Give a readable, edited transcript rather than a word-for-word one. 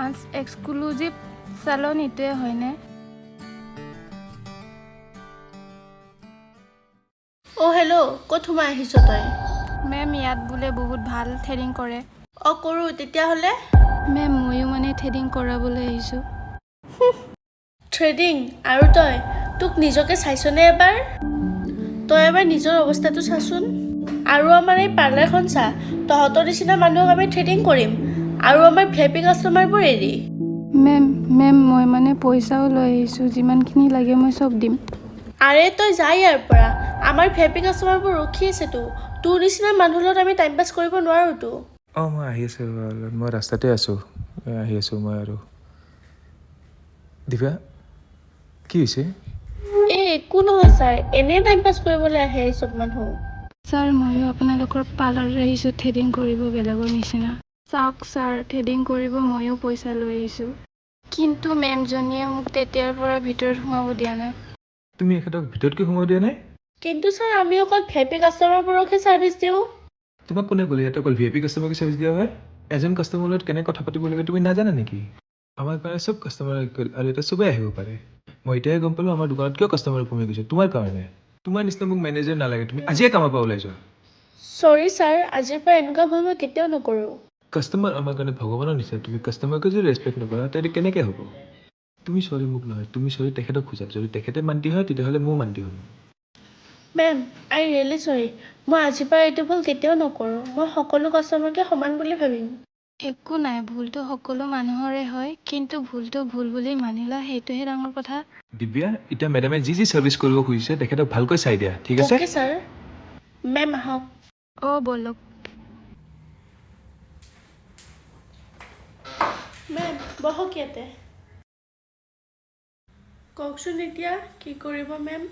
Advance exclusive চেলন ইটোৱে হয়নে? Hello' ক'ত সোমাই আহিছ তই? মেম ইয়াত বোলে বহুত ভাল থ্ৰেডিং কৰে। কৰোঁ তেতিয়াহ'লে। মেম ময়ো মানে থ্ৰেডিং কৰাবলৈ আহিছোঁ। থ্ৰেডিং? আৰু তই তোক নিজকে চাইছনে এবাৰ? তই এবাৰ নিজৰ অৱস্থাটো চাচোন। আৰু আমাৰ এই পাৰ্লাৰখন চা, তহঁতৰ নিচিনা মানুহক আমি থ্ৰেডিং কৰিম আৰু আমাৰ ভিআইপি কাষ্টমাৰবোৰ এৰি। মেম মই মানে পইচাও লৈ আহিছোঁ, যিমানখিনি লাগে মই চব দিম। আৰে তই যা ইয়াৰ পৰা, আমাৰ ভিআইপি কাষ্টমাৰবোৰ ৰখি আছেতো। তোৰ নিচিনা মানুহৰ লগত আমি টাইম পাছ কৰিব নোৱাৰোঁতো। মই আহি আছোঁ, মই ৰাস্তাতে আছোঁ, আহি আছোঁ মই আৰু। দিব্যা কি হৈছে? একো নহয় ছাৰ, এনেই টাইম পাছ কৰিবলৈ আহে চব মানুহ। ছাৰ ময়ো আপোনালোকৰ পাৰ্লাৰত আহিছোঁ থ্ৰেডিং কৰিব বেলেগৰ নিচিনা। চাওক ছাৰ, থ্ৰেডিং কৰিব ময়ো পইচা লৈ আহিছোঁ, কিন্তু মেমজনীয়ে মোক তেতিয়াৰ পৰা ভিতৰত সোমাব দিয়া নাই। তুমি এখেতক ভিতৰত কিয় সোমাব দিয়া নাই? কিন্তু ছাৰ আমি অকল ভিআইপি কাষ্টমাৰবোৰকহে ছাৰ্ভিচ দিওঁ। তোমাক কোনে ক'লে ইয়াত অকল ভিআইপি কাষ্টমাৰকে ছাৰ্ভিচ দিয়া হয়? এজন কাষ্টমাৰৰ লগত কেনেকৈ কথা পাতিব লাগে তুমি নাজানা নেকি? আমাৰ কাৰণে চব কাষ্টমাৰ ইকুৱেল আৰু এতিয়া চবেই আহিব পাৰে। মই এতিয়াই গম পালোঁ আমাৰ দোকানত কিয় কাষ্টমাৰ কমি গৈছে, তোমাৰ কাৰণে। তোমাৰ নিচিনা মোক মেনেজাৰ নালাগে, তুমি আজিয়ে কামৰ পৰা ওলাই যোৱা। চৰি ছাৰ, আজিৰ পৰা এনেকুৱা ভুল মই কেতিয়াও নকৰোঁ। কাষ্টমাৰ আমাৰ কাৰণে ভগৱানৰ নিচিনা, তুমি কাষ্টমাৰকে যদি ৰেচপেক্ট নকৰা তেন্তে কেনেকৈ হ'ব? তুমি চৰি মোক নহয়, তুমি চৰি তেখেতক খোজা। যদি তেখেতে মান্তি হয় তেতিয়াহ'লে ময়ো মান্তি হ'ম। মেম, আই ৰিয়েলি চৰি। মই আজিৰ পৰা এইটো ভুল কেতিয়াও নকৰোঁ। মই সকলো কাষ্টমাৰকে সমান বুলি ভাবিম। একো নাই, ভুলটো সকলো মানুহৰে হয়, কিন্তু ভুলটো ভুল বুলি মানি লোৱা সেইটোহে ডাঙৰ কথা। দিব্যা, এতিয়া মেডামে যি ছাৰ্ভিচ কৰিব খুজিছে তেখেতক ভালকৈ চাই দিয়া, ঠিক আছে? Okay sir. মেম আহক। ব'লক। মেম বহক ইয়াতে। কওকচোন এতিয়া কি কৰিব মেম?